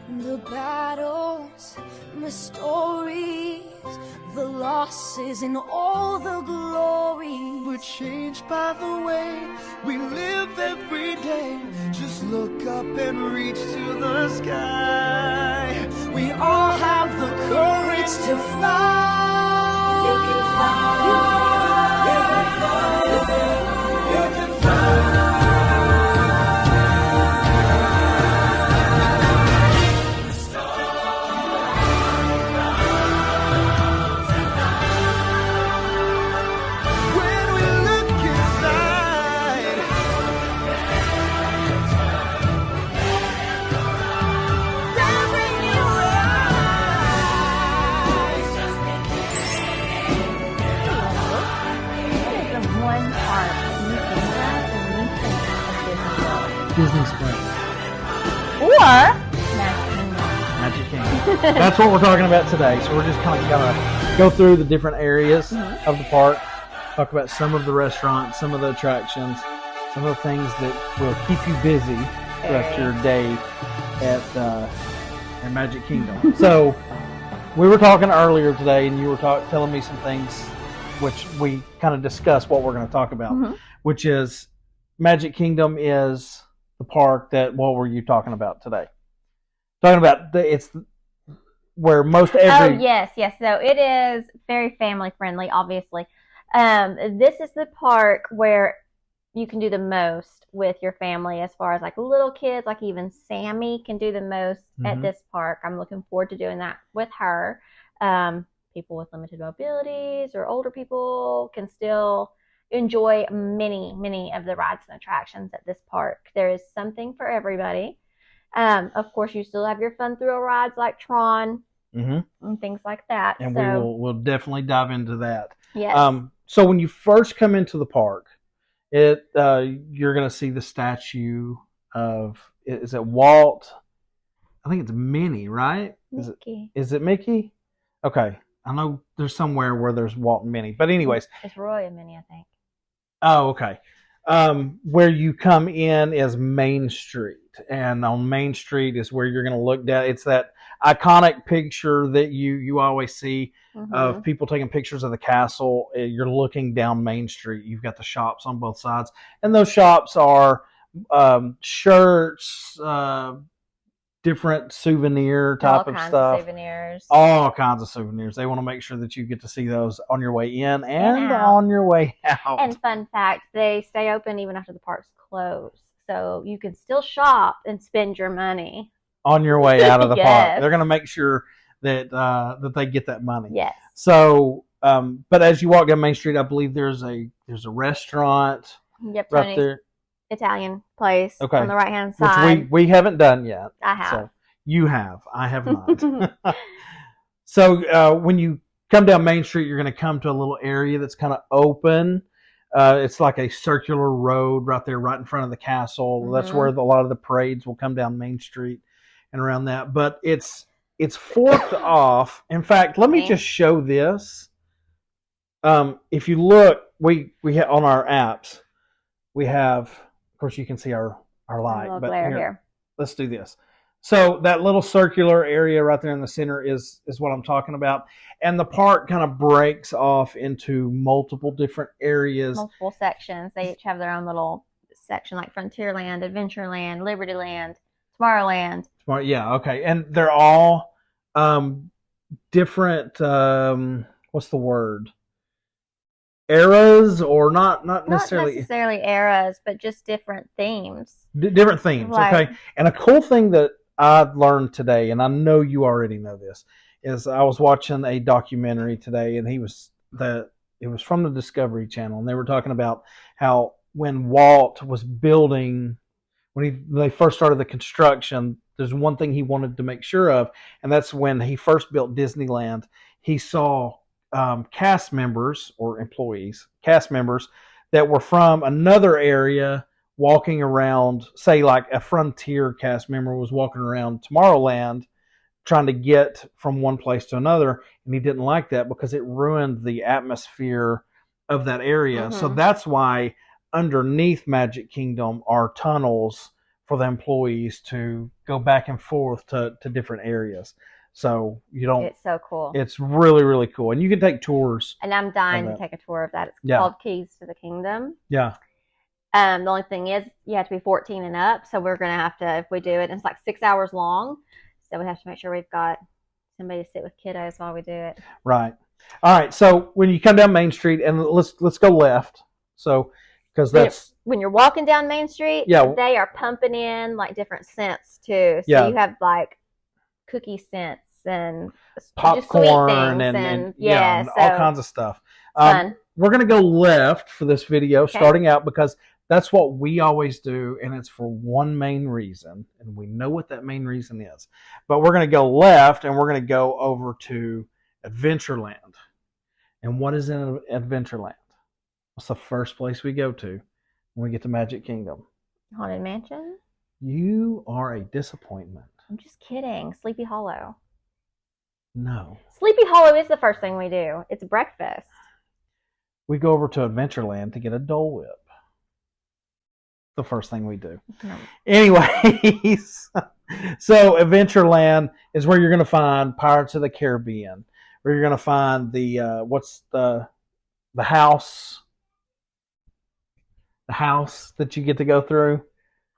The battles, the stories, the losses, and all the glory. We're changed by the way we live every day. Just look up and reach to the sky. We all have the courage to fly. You can fly. You can fly. You can fly. Disney Springs. Or Magic Kingdom. That's what we're talking about today. So we're just kind of gonna go through the different areas of the park, talk about some of the restaurants, some of the attractions, some of the things that will keep you busy throughout your day at Magic Kingdom. So we were talking earlier today, and you were telling me some things, which we kind of discussed what we're going to talk about, which is Magic Kingdom is the park that, what were you talking about today? Talking about it's where most every... Oh, yes. So it is very family friendly, obviously. This is the park where you can do the most with your family as far as like little kids, like even Sammy can do the most at this park. I'm looking forward to doing that with her. People with limited mobilities or older people can still enjoy many of the rides and attractions at this park. There is something for everybody. Of course, you still have your fun thrill rides like Tron and things like that. And we'll definitely dive into that. Yes. So when you first come into the park, you're going to see the statue of, is it Walt? I think it's Minnie, right? Mickey. Is it Mickey? Okay. I know there's somewhere where there's Walt and Minnie. But anyways. It's Roy and Minnie, I think. Oh, okay. Where you come in is Main Street. And on Main Street is where you're going to look down. It's that iconic picture that you always see of people taking pictures of the castle. You're looking down Main Street. You've got the shops on both sides. And those shops are shirts, different souvenir type of stuff. Souvenirs. All kinds of souvenirs. They want to make sure that you get to see those on your way in and on your way out. And fun fact, they stay open even after the park's closed. So you can still shop and spend your money on your way out of the Yes. park. They're going to make sure that that they get that money. Yes. So, but as you walk down Main Street, I believe there's a restaurant. Yep. Right Tony's there. Italian place Okay. on the right hand side. Which we haven't done yet. I have. So you have. I have not. So when you come down Main Street, you're going to come to a little area that's kind of open. It's like a circular road right there, right in front of the castle. That's where a lot of the parades will come down Main Street and around that. But it's forked off. In fact, let me just show this. If you look, we have on our apps, we have, of course, you can see our light. But here, let's do this. So that little circular area right there in the center is what I'm talking about. And the park kind of breaks off into multiple different areas. Multiple sections. They each have their own little section, like Frontierland, Adventureland, Libertyland, Tomorrowland. Yeah, okay. And they're all different, what's the word? Eras, or not necessarily eras, but just different themes. Different themes, okay. And a cool thing that I've learned today, and I know you already know this, is I was watching a documentary today, and it was from the Discovery Channel, and they were talking about how when Walt was building, when they first started the construction, there's one thing he wanted to make sure of, and that's when he first built Disneyland. He saw cast members or employees, cast members that were from another area walking around, say like a Frontier cast member was walking around Tomorrowland trying to get from one place to another, and he didn't like that because it ruined the atmosphere of that area. So that's why underneath Magic Kingdom are tunnels for the employees to go back and forth to different areas. So you don't. It's so cool. It's really, really cool, and you can take tours. And I'm dying of to it. take a tour of that. It's Yeah. called Keys to the Kingdom. Yeah, The only thing is you have to be 14 and up, so we're gonna have to, if we do it, it's like 6 hours long. So we have to make sure we've got somebody to sit with kiddos while we do it. right. All right. So when you come down Main Street, and let's go left. So because that's When you're walking down Main Street, Yeah. they are pumping in like different scents too. So Yeah. you have like cookie scents and just sweet popcorn things and yeah, and so all kinds of stuff. fun. We're going to go left for this video, Okay. starting out, because that's what we always do, and it's for one main reason, and we know what that main reason is. But we're going to go left, and we're going to go over to Adventureland. And what is in Adventureland? What's the first place we go to when we get to Magic Kingdom? Haunted Mansion? You are a disappointment. I'm just kidding. Sleepy Hollow. No. Sleepy Hollow is the first thing we do. It's breakfast. We go over to Adventureland to get a Dole Whip. The first thing we do. No. Anyways, so Adventureland is where you're going to find Pirates of the Caribbean, where you're going to find the what's the house that you get to go through.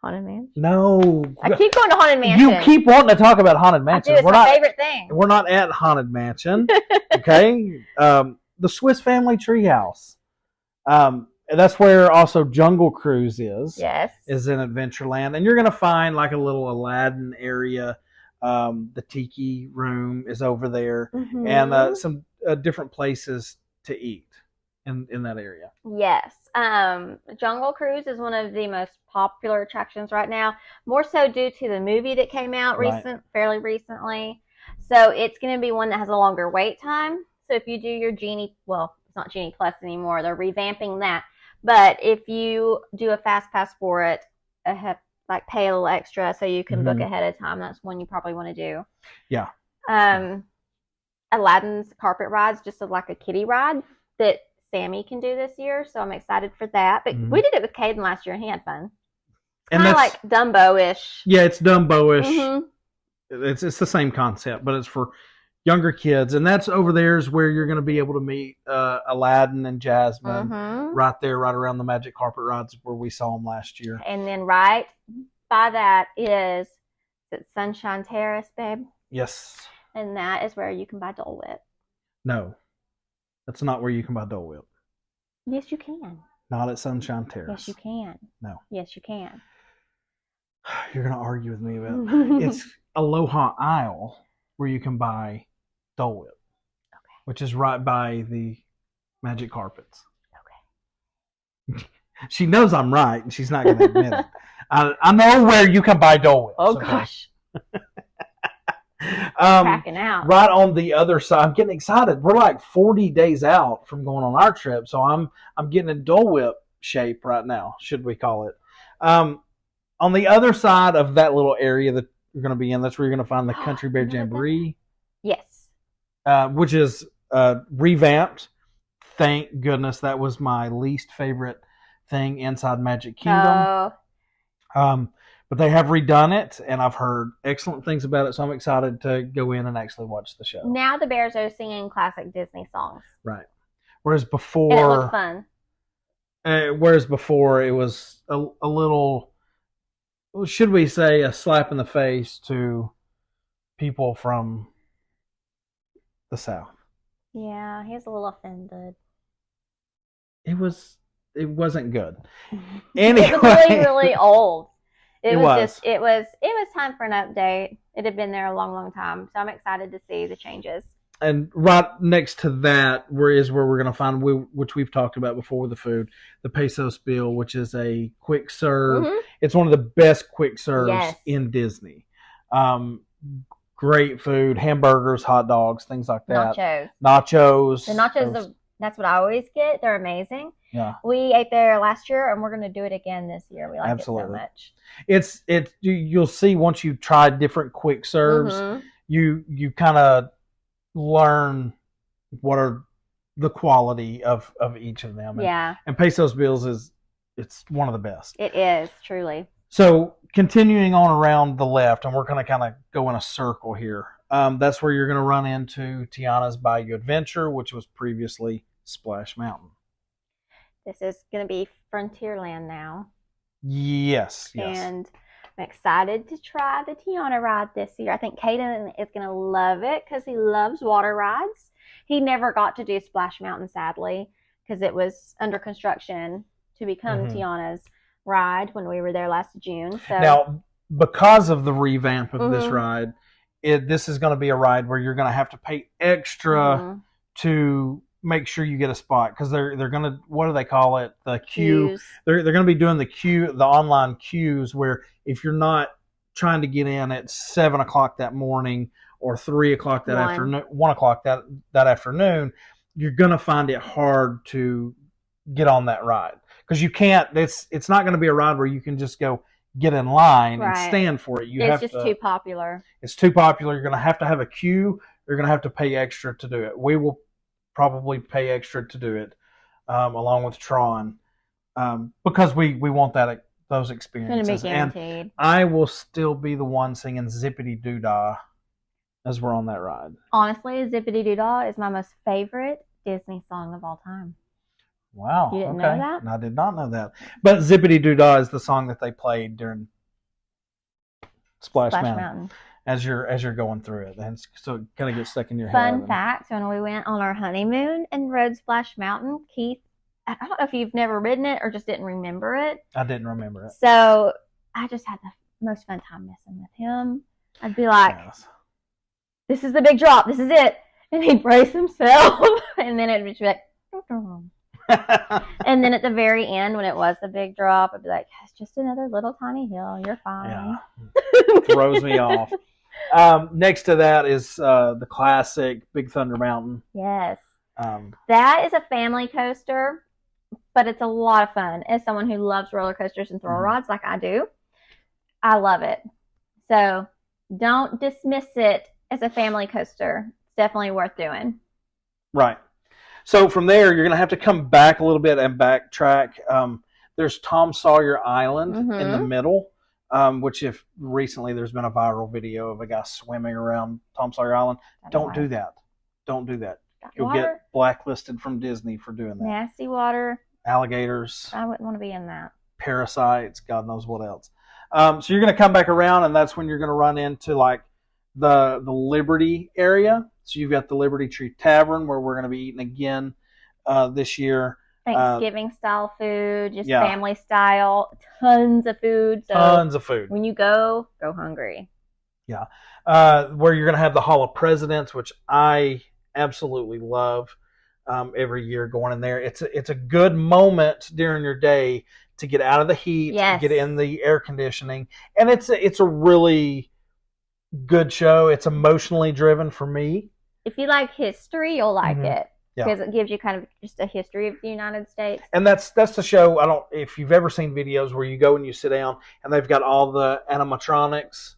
Haunted Mansion? No, I keep going to Haunted Mansion. you keep wanting to talk about Haunted I Mansion. do. It's my favorite thing. We're not at Haunted Mansion, okay? The Swiss Family Treehouse. And that's where also Jungle Cruise is. Yes. Is in Adventureland, and you're going to find like a little Aladdin area. The Tiki Room is over there, Mhm. and some different places to eat in that area. Yes. Jungle Cruise is one of the most popular attractions right now, more so due to the movie that came out Right. fairly recently. So it's going to be one that has a longer wait time. So if you do your Genie, well, it's not Genie Plus anymore. They're revamping that. But if you do a fast pass for it, like pay a little extra so you can book Mhm. ahead of time, that's one you probably want to do. Yeah. Aladdin's carpet ride's just like a kiddie ride that Sammy can do this year, so I'm excited for that. But Mhm. we did it with Caden last year, and he had fun. And Kind of that's like Dumbo-ish. yeah, it's Dumbo-ish. Mhm. It's the same concept, but it's for younger kids, and that's over there is where you're going to be able to meet Aladdin and Jasmine right there, right around the Magic Carpet rides where we saw them last year. And then right by that is it Sunshine Terrace, babe? Yes. And that is where you can buy Dole Whip. No, that's not where you can buy Dole Whip. Yes, you can. Not at Sunshine Terrace. Yes, you can. No. Yes, you can. You're going to argue with me about it's Aloha Isle where you can buy Dole Whip, which is right by the Magic Carpets. Okay. She knows I'm right, and she's not going to admit it. I know where you can buy Dole Whip. Oh, gosh. Um, Cracking out. right on the other side, I'm getting excited. We're like 40 days out from going on our trip, so I'm getting in Dole Whip shape right now, should we call it. On the other side of that little area that you're going to be in, that's where you're going to find the Country Bear Jamboree, Yes. which is revamped. Thank goodness, that was my least favorite thing inside Magic Kingdom. Oh, But they have redone it, and I've heard excellent things about it, so I'm excited to go in and actually watch the show. now the bears are singing classic Disney songs. Right. Whereas And it before, looks fun. it was a little, should we say, a slap in the face to people from the South. Yeah, he's a little offended. It wasn't good. It was really, really old. It was. it was time for an update. It had been there a long, long time. So I'm excited to see the changes. And right next to that is where we're going to find, which we've talked about before with the food, the Peso Spiel, which is a quick serve. Mhm. It's one of the best quick serves Yes. in Disney. Great food, hamburgers, hot dogs, things like that. Nachos. The nachos, that's what I always get. They're amazing. Yeah. We ate there last year, and we're going to do it again this year. We like Absolutely. it so much. It's you'll see once you try different quick serves, Mhm. you kind of learn what are the quality of each of them. Yeah, And Pesos Bills it's one of the best. it is, truly. So continuing on around the left, and we're going to kind of go in a circle here. That's where you're going to run into Tiana's Bayou Adventure, which was previously Splash Mountain. This is going to be Frontierland now. Yes. And I'm excited to try the Tiana ride this year. I think Caden is going to love it because he loves water rides. He never got to do Splash Mountain, sadly, because it was under construction to become Tiana's ride when we were there last June. So now, because of the revamp of this ride, this is going to be a ride where you're going to have to pay extra to make sure you get a spot, because they're going to, what do they call it, the queue. They're going to be doing the online queues, where if you're not trying to get in at 7 o'clock that morning or 3 o'clock that afternoon, 1 o'clock that afternoon, you're going to find it hard to get on that ride, because you can't. It's not going to be a ride where you can just go get in line and stand for it. It's just too popular. It's too popular. You're going to have a queue. You're going to have to pay extra to do it. We will probably pay extra to do it, along with Tron, because we want those experiences. It's going to be guaranteed. And I will still be the one singing Zippity Doo Dah as we're on that ride. Honestly, Zippity Doo Dah is my most favorite Disney song of all time. Wow. You didn't know that? I did not know that. But Zippity Doo Dah is the song that they played during Splash Mountain. As you're going through it, and so it kind of gets stuck in your head. Fun fact: when we went on our honeymoon and rode Splash Mountain, Keith, I don't know if you've never ridden it or just didn't remember it. I didn't remember it. So I just had the most fun time messing with him. I'd be like, "This is the big drop. This is it," and he'd brace himself, and then it'd be like, and then at the very end, when it was the big drop, I'd be like, "It's just another little tiny hill. You're fine." Yeah, throws me off. Next to that is the classic Big Thunder Mountain. Yes. That is a family coaster, but it's a lot of fun. As someone who loves roller coasters and thrill rides like I do, I love it. So don't dismiss it as a family coaster. It's definitely worth doing. Right. So from there, you're going to have to come back a little bit and backtrack. There's Tom Sawyer Island in the middle. Which if recently there's been a viral video of a guy swimming around Tom Sawyer Island. Don't do that. Don't do that. You'll get blacklisted from Disney for doing that. Nasty water. Alligators. I wouldn't want to be in that. Parasites. God knows what else. So you're going to come back around, and that's when you're going to run into like the Liberty area. So you've got the Liberty Tree Tavern, where we're going to be eating again this year. Thanksgiving style food, just family style, tons of food. So tons of food. When you go hungry. Yeah. Where you're going to have the Hall of Presidents, which I absolutely love every year going in there. It's a good moment during your day to get out of the heat, get in the air conditioning. And it's a really good show. It's emotionally driven for me. If you like history, you'll like it. Because it gives you kind of just a history of the United States. And that's the show. If you've ever seen videos where you go and you sit down and they've got all the animatronics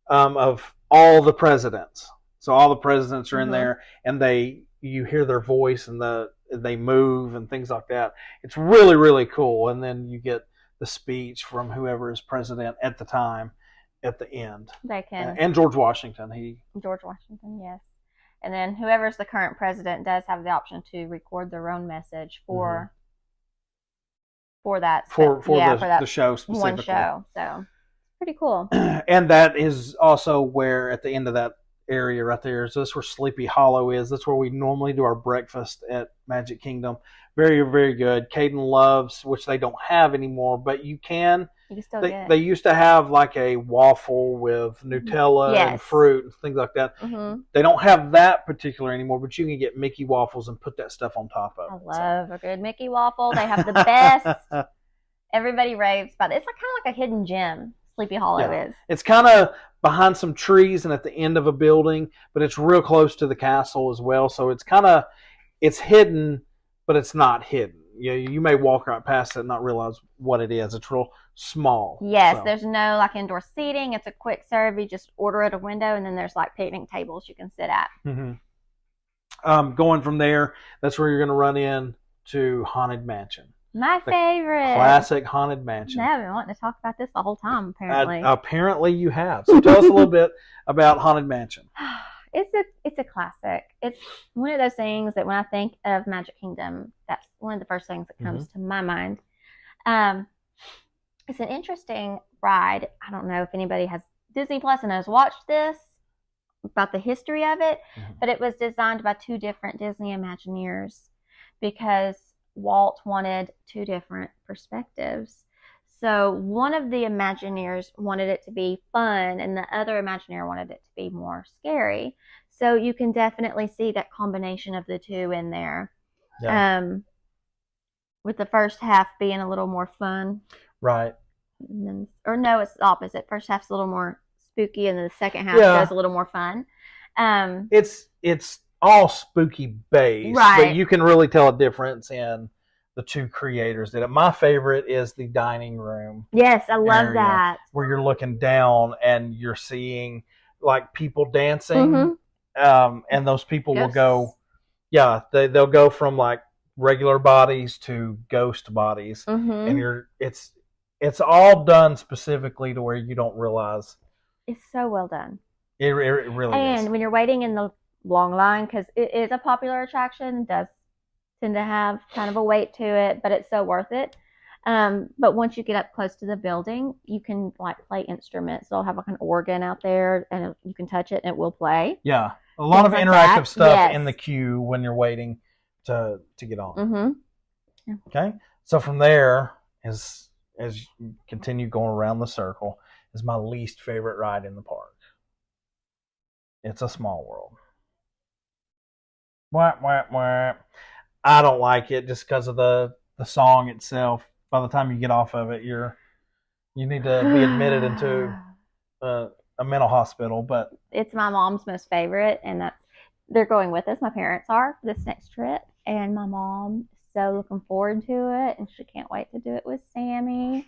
of all the presidents. So all the presidents are in there, and you hear their voice and they move and things like that. It's really, really cool. And then you get the speech from whoever is president at the time at the end. And George Washington. George Washington, yes. And then whoever's the current president does have the option to record their own message for that the show specifically. One show. So pretty cool. And that is also where at the end of that area right there is this where Sleepy Hollow is. That's where we normally do our breakfast at Magic Kingdom. Very, very good. Caden loves, which they don't have anymore, but you can. You can still get it. They used to have like a waffle with Nutella and fruit and things like that. They don't have that particular anymore, but you can get Mickey waffles and put that stuff on top of it. I love a good Mickey waffle. They have the best. Everybody raves about it. It's kind of like a hidden gem, Sleepy Hollow is. It's kind of behind some trees and at the end of a building, but it's real close to the castle as well. So it's hidden, but it's not hidden. You may walk right past it and not realize what it is. It's real small. Yes, there's no like indoor seating. It's a quick serve. You just order at a window, and then there's like picnic tables you can sit at. Going from there, that's where you're going to run in to Haunted Mansion. My favorite. Classic Haunted Mansion. I've been wanting to talk about this the whole time, apparently. Apparently you have. So tell us a little bit about Haunted Mansion. It's a classic. It's one of those things that when I think of Magic Kingdom, that's one of the first things that comes to my mind. It's an interesting ride. I don't know if anybody has Disney Plus and has watched this, about the history of it, but it was designed by two different Disney Imagineers because Walt wanted two different perspectives. So one of the Imagineers wanted it to be fun and the other Imagineer wanted it to be more scary. So you can definitely see that combination of the two in there. Yeah. With the first half being a little more fun. Right. Or no, it's the opposite. First half's a little more spooky and then the second half goes a little more fun. It's all spooky based, right. But you can really tell a difference in the two creators did it. My favorite is the dining room. Yes, I love that. Where you're looking down and you're seeing like people dancing, and those people will go, they'll go from like regular bodies to ghost bodies, and it's all done specifically to where you don't realize. It's so well done. It really is. And when you're waiting in the long line, because it is a popular attraction, does tend to have kind of a weight to it, but it's so worth it. But once you get up close to the building, you can like play instruments. They'll have like an organ out there, and you can touch it, and it will play. Yeah, a lot of interactive stuff in the queue when you're waiting to get on. Okay, so from there, as you continue going around the circle, is my least favorite ride in the park. It's A Small World. Wah, wah, wah. I don't like it just because of the song itself. By the time you get off of it, you need to be admitted into a mental hospital. But it's my mom's most favorite, and they're going with us. My parents are for this next trip, and my mom is so looking forward to it, and she can't wait to do it with Sammy.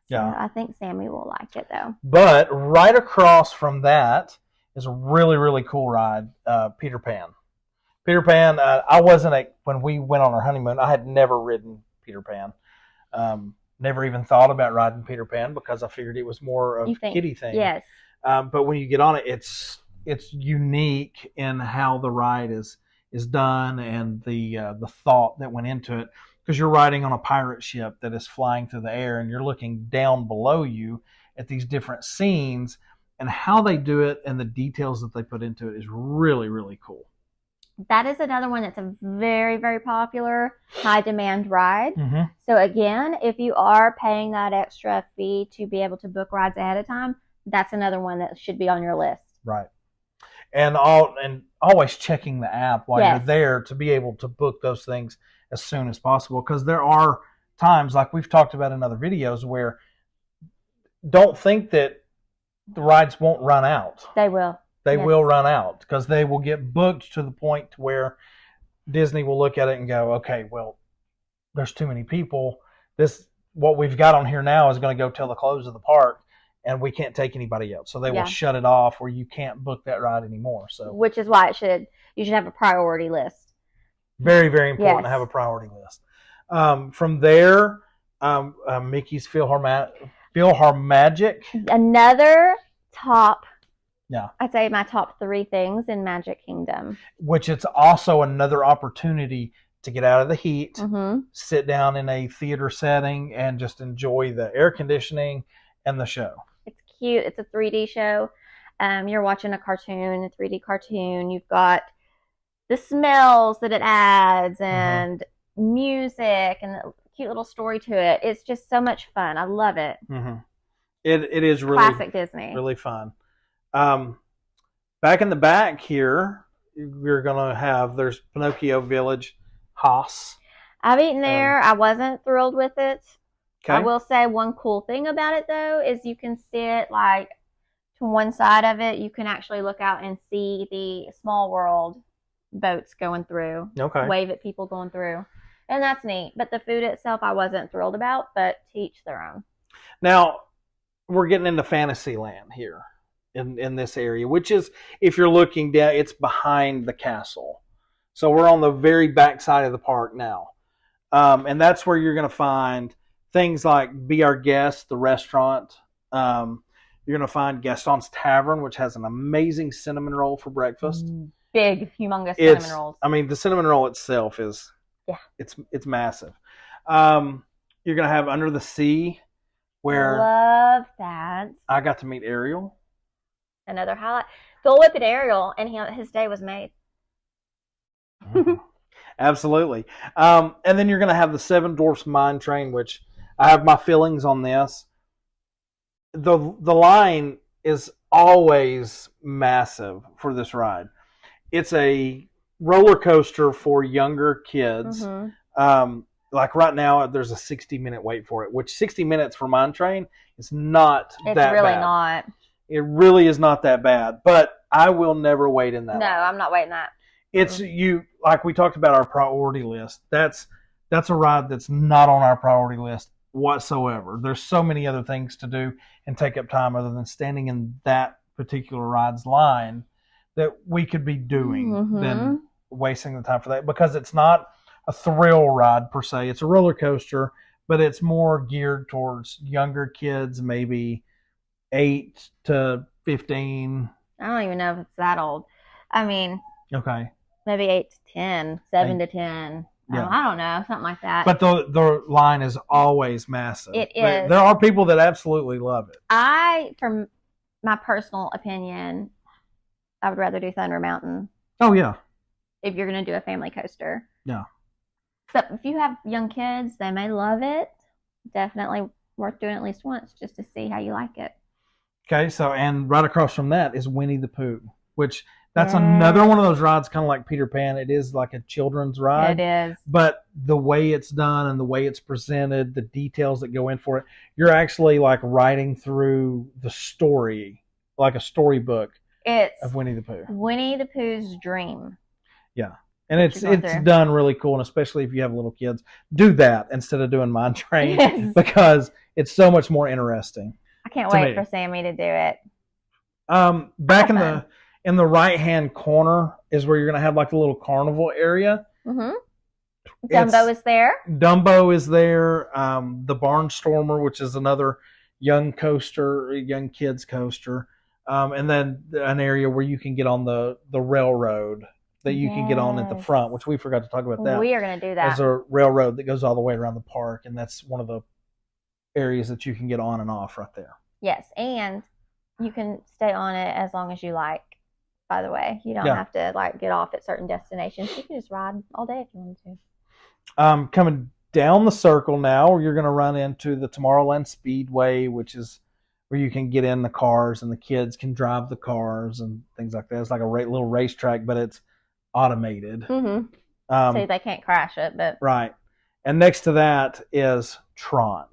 So I think Sammy will like it though. But right across from that is a really, really cool ride, Peter Pan. Peter Pan, I wasn't when we went on our honeymoon, I had never ridden Peter Pan. Never even thought about riding Peter Pan because I figured it was more of a kiddie thing. Yes. But when you get on it, it's unique in how the ride is done and the thought that went into it. Because you're riding on a pirate ship that is flying through the air and you're looking down below you at these different scenes, and how they do it and the details that they put into it is really, really cool. That is another one that's a very, very popular, high demand ride. So again, if you are paying that extra fee to be able to book rides ahead of time, that's another one that should be on your list. Right. And always checking the app while you're there to be able to book those things as soon as possible. Because there are times, like we've talked about in other videos, where don't think that the rides won't run out. They will. They will run out because they will get booked to the point where Disney will look at it and go, okay, well, there's too many people. What we've got on here now is going to go till the close of the park, and we can't take anybody else. So they will shut it off where you can't book that ride anymore. So, which is why you should have a priority list. Very, very important to have a priority list. From there, Mickey's PhilharMagic. Another top. Yeah. I'd say my top 3 things in Magic Kingdom. Which it's also another opportunity to get out of the heat, sit down in a theater setting, and just enjoy the air conditioning and the show. It's cute. It's a 3D show. You're watching a 3D cartoon. You've got the smells that it adds and music and a cute little story to it. It's just so much fun. I love it. It is really classic Disney. Really fun. Back in the back here, we're going to have, there's Pinocchio Village, Haas. I've eaten there. I wasn't thrilled with it. Okay. I will say one cool thing about it, though, is you can sit like to one side of it. You can actually look out and see the Small World boats going through. Okay. Wave at people going through. And that's neat. But the food itself, I wasn't thrilled about, but to each their own. Now, we're getting into Fantasyland here. In this area, which is, if you're looking down, it's behind the castle. So we're on the very back side of the park now. And that's where you're going to find things like Be Our Guest, the restaurant. You're going to find Gaston's Tavern, which has an amazing cinnamon roll for breakfast. Big, humongous cinnamon rolls. I mean, the cinnamon roll itself is, Yeah. it's massive. You're going to have Under the Sea, where Love that. I got to meet Ariel. Another highlight. Phil Whip at Ariel, and his day was made. Absolutely. And then you're going to have the Seven Dwarfs Mine Train, which I have my feelings on this. The line is always massive for this ride. It's a roller coaster for younger kids. Mm-hmm. Like right now, there's a 60-minute wait for it, which 60 minutes for Mine Train is not It's that really bad. not. It really is not that bad, but I will never wait in that No, line. I'm not waiting that. It's you, like we talked about our priority list. That's a ride that's not on our priority list whatsoever. There's so many other things to do and take up time other than standing in that particular ride's line that we could be doing Mm-hmm. than wasting the time for that, because it's not a thrill ride per se. It's a roller coaster, but it's more geared towards younger kids, maybe 8 to 15. I don't even know if it's that old. I mean, Okay. maybe 8 to 10, 7 to 10. Yeah. I don't know, something like that. But the line is always massive. It There- is. There are people that absolutely love it. From my personal opinion, I would rather do Thunder Mountain Oh yeah. if you're going to do a family coaster. Yeah. But if you have young kids, they may love it. Definitely worth doing at least once just to see how you like it. Okay. So, and right across from that is Winnie the Pooh, which that's another one of those rides, kind of like Peter Pan. It is like a children's ride. It is. But the way it's done and the way it's presented, the details that go in for it, you're actually like writing through the story, like a storybook It's of Winnie the Pooh. Winnie the Pooh's dream. Yeah. And it's You're going through. done really cool, and especially if you have little kids, do that instead of doing Mine Train Yes. because it's so much more interesting. I can't To wait me. for Sammy to do it. Back Awesome. in the right hand corner is where you're gonna have like a little carnival area. Mm-hmm. Dumbo is there. Dumbo is there. The Barnstormer, which is another young kids coaster, and then an area where you can get on the railroad that you can get on at the Yes. front, which we forgot to talk about that. We are going to do There's that. a railroad that goes all the way around the park, and that's one of the areas that you can get on and off right there. Yes, and you can stay on it as long as you like. By the way, you don't Yeah. have to like get off at certain destinations. You can just ride all day if you want to. Coming down the circle now, you're going to run into the Tomorrowland Speedway, which is where you can get in the cars and the kids can drive the cars and things like that. It's like a little racetrack, but it's automated. Mm-hmm. So they can't crash it, but Right. And next to that is Tron,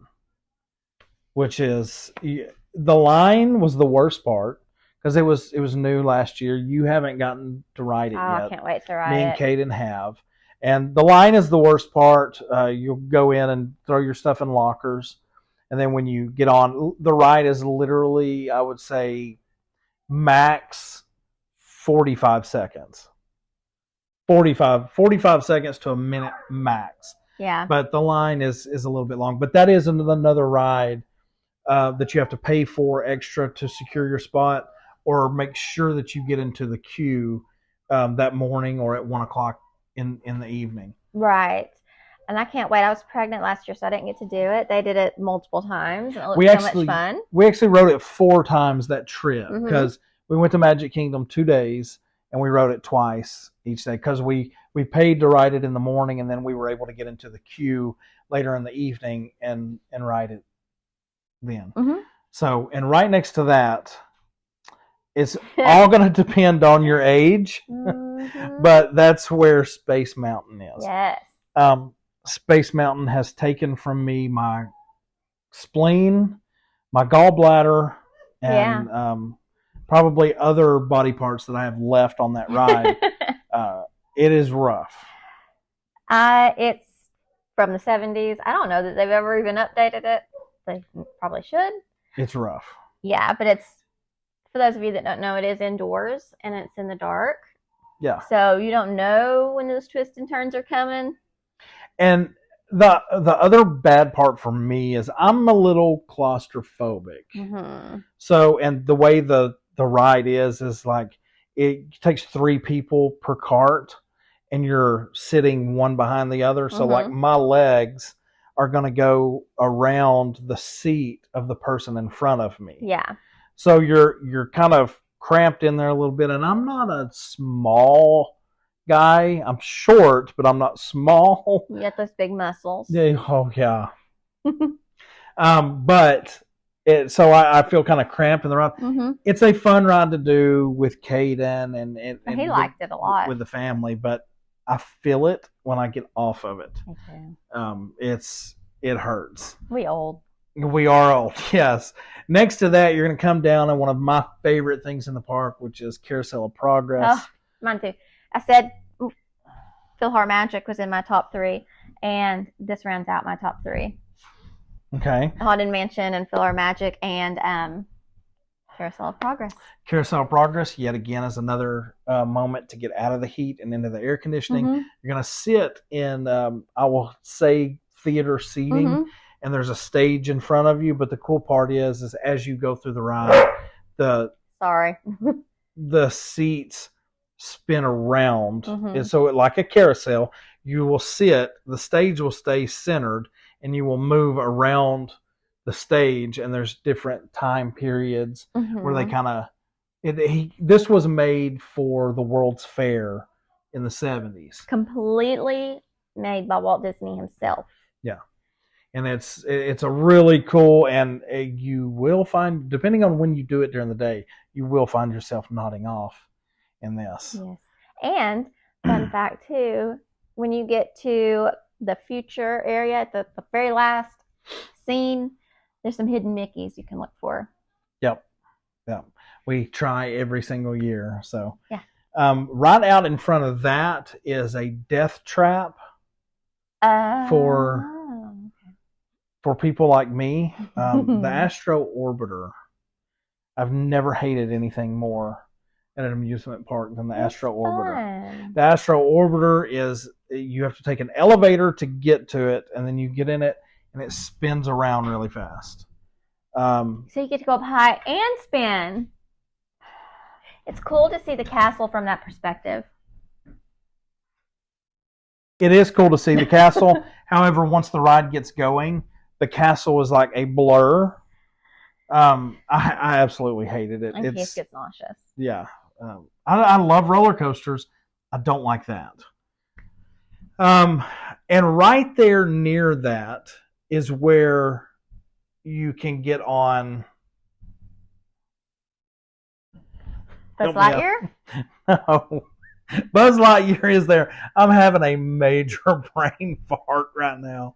which is the line was the worst part because it was new last year. You haven't gotten to ride it I yet. can't wait to ride Me and it. Kaden have. And the line is the worst part. You'll go in and throw your stuff in lockers. And then when you get on, the ride is literally, I would say, max 45 seconds. 45 seconds to a minute max. Yeah. But the line is a little bit long. But that is another ride that you have to pay for extra to secure your spot or make sure that you get into the queue that morning or at 1 o'clock in the evening. Right. And I can't wait. I was pregnant last year, so I didn't get to do it. They did it multiple times. And it looked We so actually- much fun. We actually rode it 4 times that trip Mhm. because we went to Magic Kingdom 2 days and we rode it twice each day because we paid to ride it in the morning and then we were able to get into the queue later in the evening and ride it then. Mhm. So, and right next to that, it's all going to depend on your age, Mhm. but that's where Space Mountain is. Yes. Space Mountain has taken from me my spleen, my gallbladder, and probably other body parts that I have left on that ride. It is rough. It's from the 70s. I don't know that they've ever even updated it. They probably should. It's rough. Yeah, but it's, for those of you that don't know, it is indoors and it's in the dark. Yeah. So you don't know when those twists and turns are coming. And The other bad part for me is I'm a little claustrophobic. Mm-hmm. So, and the way the ride is like it takes 3 people per cart, and you're sitting one behind the other. So, like my legs are going to go around the seat of the person in front of me. Yeah. So you're kind of cramped in there a little bit, and I'm not a small guy. I'm short, but I'm not small. You got those big muscles. Yeah, oh yeah. But so I feel kind of cramped in the ride. Mm-hmm. It's a fun ride to do with Caden and He liked it a lot with the family, but I feel it when I get off of it. Me too. It hurts. We old. We are old, yes. Next to that, you're going to come down on one of my favorite things in the park, which is Carousel of Progress. Oh, mine too. I said PhilharMagic was in my top 3, and this rounds out my top 3. Okay. Haunted Mansion and PhilharMagic and Carousel of Progress. Carousel of Progress, yet again, is another moment to get out of the heat and into the air conditioning. Mm-hmm. You're going to sit in, I will say, theater seating. Mm-hmm. And there's a stage in front of you, but the cool part is as you go through the ride, the seats spin around, and so like a carousel, you will sit. The stage will stay centered, and you will move around the stage. And there's different time periods where they kind of. This was made for the World's Fair in the 70s. Completely made by Walt Disney himself. Yeah. And it's a really cool, and you will find, depending on when you do it during the day, you will find yourself nodding off in this. Yes. And fun fact too, when you get to the future area at the very last scene, there's some hidden Mickeys you can look for. Yep. We try every single year. So yeah. Right out in front of that is a death trap for people like me. The Astro Orbiter. I've never hated anything more at an amusement park than the Astro Orbiter. The Astro Orbiter is, you have to take an elevator to get to it, and then you get in it, and it spins around really fast. So you get to go up high and spin. It's cool to see the castle from that perspective. It is cool to see the castle. However, once the ride gets going, the castle is like a blur. I absolutely hated it. It gets nauseous. Yeah. I love roller coasters. I don't like that. And right there near that is where you can get on. Buzz Lightyear? No. Buzz Lightyear is there. I'm having a major brain fart right now.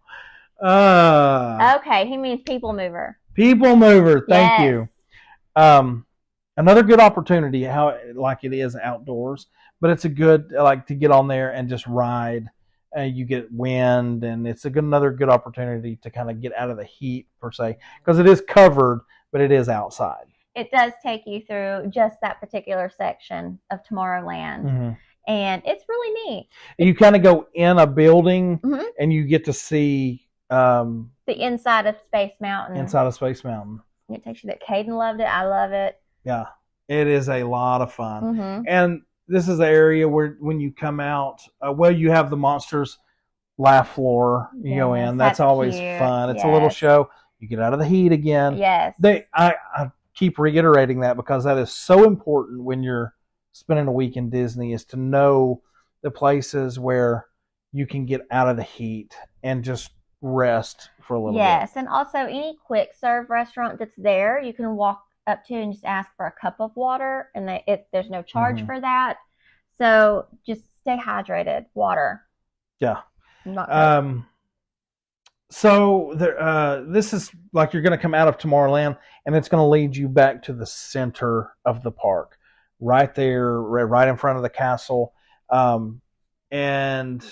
Okay, he means People Mover. People Mover, thank Yes. you. Another good opportunity, like it is outdoors, but it's a good, like, to get on there and just ride. You get wind, and it's another good opportunity to kind of get out of the heat, per se, because it is covered, but it is outside. It does take you through just that particular section of Tomorrowland. Mm-hmm. And it's really neat. You kind of go in a building, and you get to see the inside of Space Mountain. Inside of Space Mountain. It takes you there. Caden loved it. I love it. Yeah, it is a lot of fun. Mm-hmm. And this is the area where, when you come out, you have the Monsters laugh floor. You go in. That's always cute. fun. It's a little show. You get out of the heat again. Yes. I keep reiterating that because that is so important when you're spending a week in Disney, is to know the places where you can get out of the heat and just rest for a little bit. Yes, and also any quick serve restaurant that's there, you can walk up to and just ask for a cup of water, and there's no charge for that. So just stay hydrated. Water. Yeah. Not so there, this is like, you're going to come out of Tomorrowland, and it's going to lead you back to the center of the park, right there, right in front of the castle. And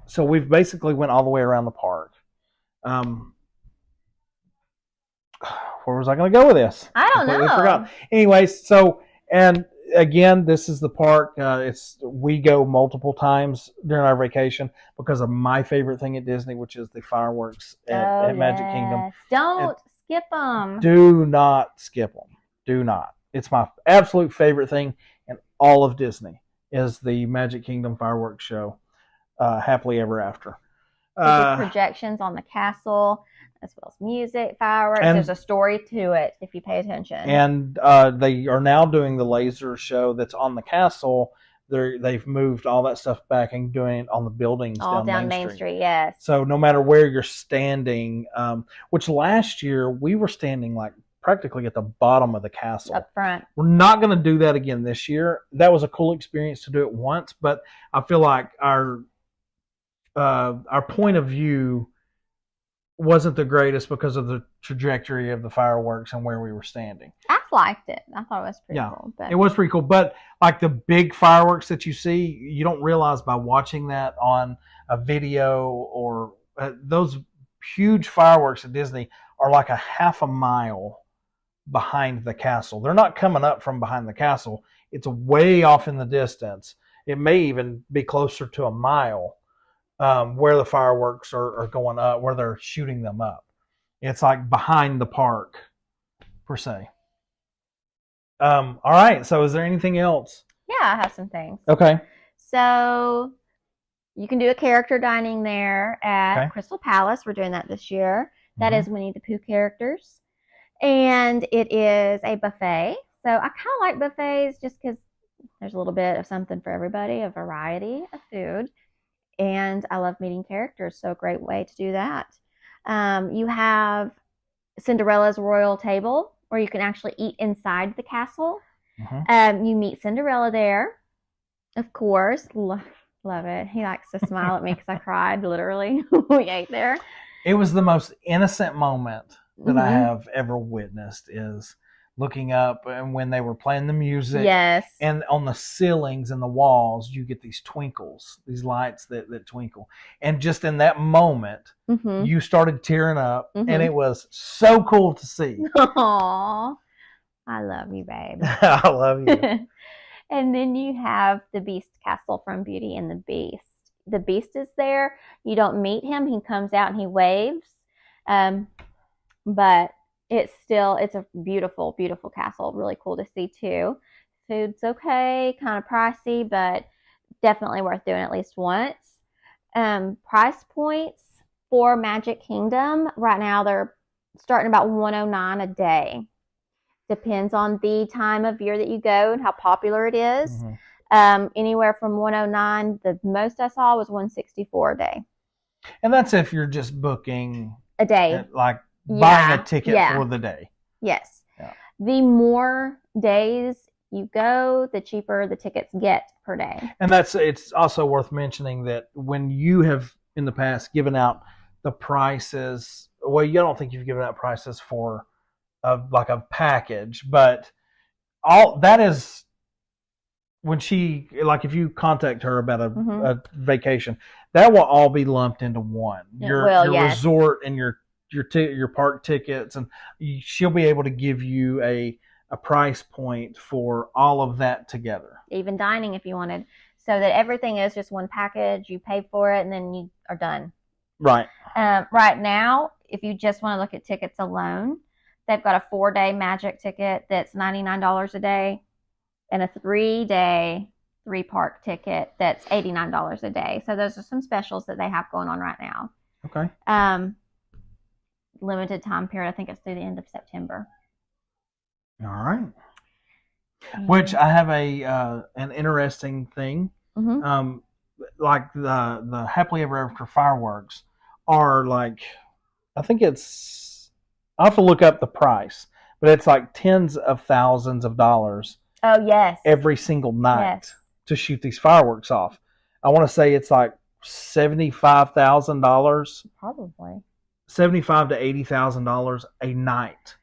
so we've basically went all the way around the park. Where was I going to go with this? I don't know. Forgot. Anyways, and again, this is the park. We go multiple times during our vacation because of my favorite thing at Disney, which is the fireworks at Magic Kingdom. Yes. Don't skip them. Do not skip them. Do not. It's my absolute favorite thing in all of Disney is the Magic Kingdom fireworks show. Happily Ever After. The projections on the castle, as well as music, fireworks. And- There's a story to it if you pay attention. And they are now doing the laser show that's on the castle. They've moved all that stuff back and doing it on the buildings all down Main Street. Yes. So no matter where you're standing, which last year we were standing like practically at the bottom of the castle. Up front. We're not going to do that again this year. That was a cool experience to do it once, but I feel like our point of view wasn't the greatest because of the trajectory of the fireworks and where we were standing. I liked it. I thought it was pretty cool. But It was pretty cool, but like the big fireworks that you see, you don't realize by watching that on a video or those huge fireworks at Disney are like a half a mile behind the castle. They're not coming up from behind the castle. It's way off in the distance. It may even be closer to a mile where the fireworks are going up, where they're shooting them up. It's like behind the park, per se. All right. So is there anything else? yeah, I have some things. Okay. So you can do a character dining there at Okay. Crystal Palace. We're doing that this year. That Mhm. is Winnie the Pooh characters. And it is a buffet. So I kind of like buffets just because there's a little bit of something for everybody, a variety of food. And I love meeting characters, so a great way to do that. You have Cinderella's royal table, where you can actually eat inside the castle. Mhm. You meet Cinderella there, of course. Love it. He likes to smile at me because I cried literally when we ate there. It was the most innocent moment that I Mhm. have ever witnessed is looking up and when they were playing the music. Yes. And on the ceilings and the walls, you get these twinkles, these lights that twinkle. And just in that moment, Mm-hmm. you started tearing up, Mhm. and it was so cool to see. Aww. I love you, babe. I love you. And then you have the Beast Castle from Beauty and the Beast. The Beast is there. You don't meet him. He comes out and he waves. But it's a beautiful, beautiful castle. Really cool to see too. Food's okay, kind of pricey, but definitely worth doing at least once. Price points for Magic Kingdom right now, they're starting about $109 a day. Depends on the time of year that you go and how popular it is. Mhm. Anywhere from $109, the most I saw was $164 a day. And that's if you're just booking, A day. like buying Yeah, a ticket yeah. for the day. Yes. Yeah. The more days you go, the cheaper the tickets get per day. And it's also worth mentioning that when you have in the past given out the prices, well, you don't think you've given out prices for like a package, but all that is when she, like, if you contact her about Mhm. a vacation, that will all be lumped into one. It Your will, yes. resort and your park tickets, and she'll be able to give you a price point for all of that together. Even dining if you wanted. So that everything is just one package. You pay for it and then you are done. Right. Right now, if you just want to look at tickets alone, they've got a 4-day Magic ticket that's $99 a day and a 3-day 3-park ticket that's $89 a day. So those are some specials that they have going on right now. Okay. Limited time period. I think it's through the end of September. All right. Which I have an interesting thing. Mm-hmm. Like the Happily Ever After fireworks are like, I think I'll have to look up the price, but it's like tens of thousands of dollars Oh, yes. every single night Yes. to shoot these fireworks off. I want to say it's like $75,000, Probably. $75,000 to $80,000 a night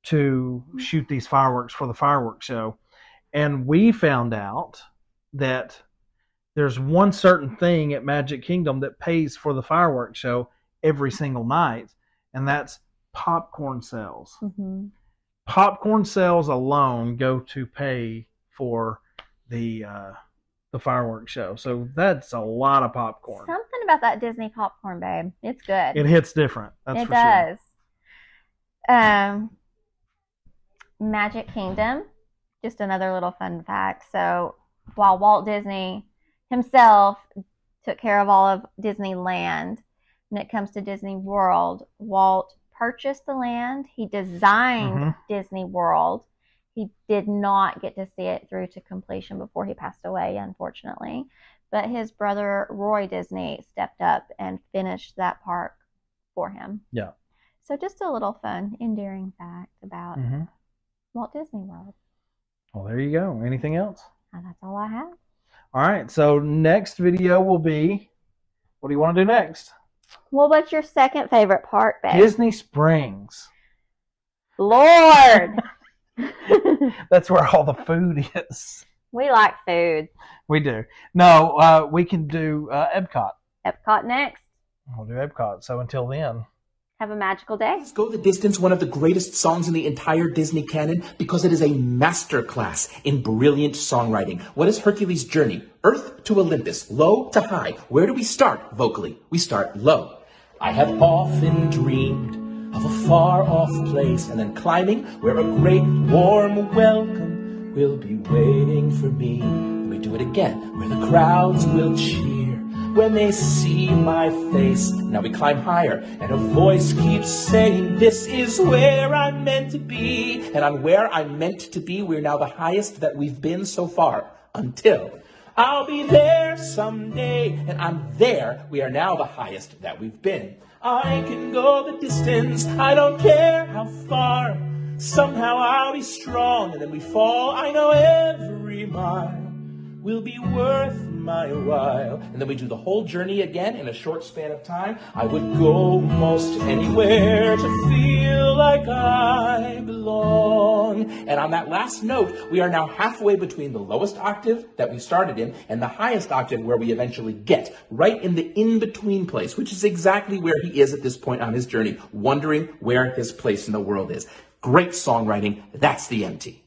to shoot these fireworks for the fireworks show. And we found out that there's one certain thing at Magic Kingdom that pays for the fireworks show every single night, and that's popcorn sales. Mm-hmm. Popcorn sales alone go to pay for the fireworks show. So that's a lot of popcorn. Something about that Disney popcorn, babe. It's good. It hits different. That's it for sure. does. Magic Kingdom. Just another little fun fact. So while Walt Disney himself took care of all of Disneyland, when it comes to Disney World, Walt purchased the land. He designed Disney World. He did not get to see it through to completion before he passed away, unfortunately. But his brother, Roy Disney, stepped up and finished that park for him. Yeah. So just a little fun, endearing fact about Walt Disney World. Well, there you go. Anything else? And that's all I have. All right. So next video will be, what do you want to do next? Well, what's your second favorite park, babe? Disney Springs. Lord! That's where all the food is. We like food. We do. No, we can do Epcot. Epcot next. We'll do Epcot. So until then. Have a magical day. Let's Go the Distance, one of the greatest songs in the entire Disney canon, because it is a masterclass in brilliant songwriting. What is Hercules' journey? Earth to Olympus, low to high. Where do we start vocally? We start low. I have often dreamed of a far-off place, and then climbing where a great warm welcome will be waiting for me. And we do it again, where the crowds will cheer when they see my face. Now we climb higher, and a voice keeps saying, this is where I'm meant to be. And on where I'm meant to be, we're now the highest that we've been so far, until I'll be there someday. And I'm there, we are now the highest that we've been. I can go the distance, I don't care how far. Somehow I'll be strong, and then we fall. I know every mile will be worth my while. And then we do the whole journey again in a short span of time. I would go most anywhere to feel like I belong. And on that last note, we are now halfway between the lowest octave that we started in and the highest octave where we eventually get, right in the in-between place, which is exactly where he is at this point on his journey, wondering where his place in the world is. Great songwriting. That's the MT.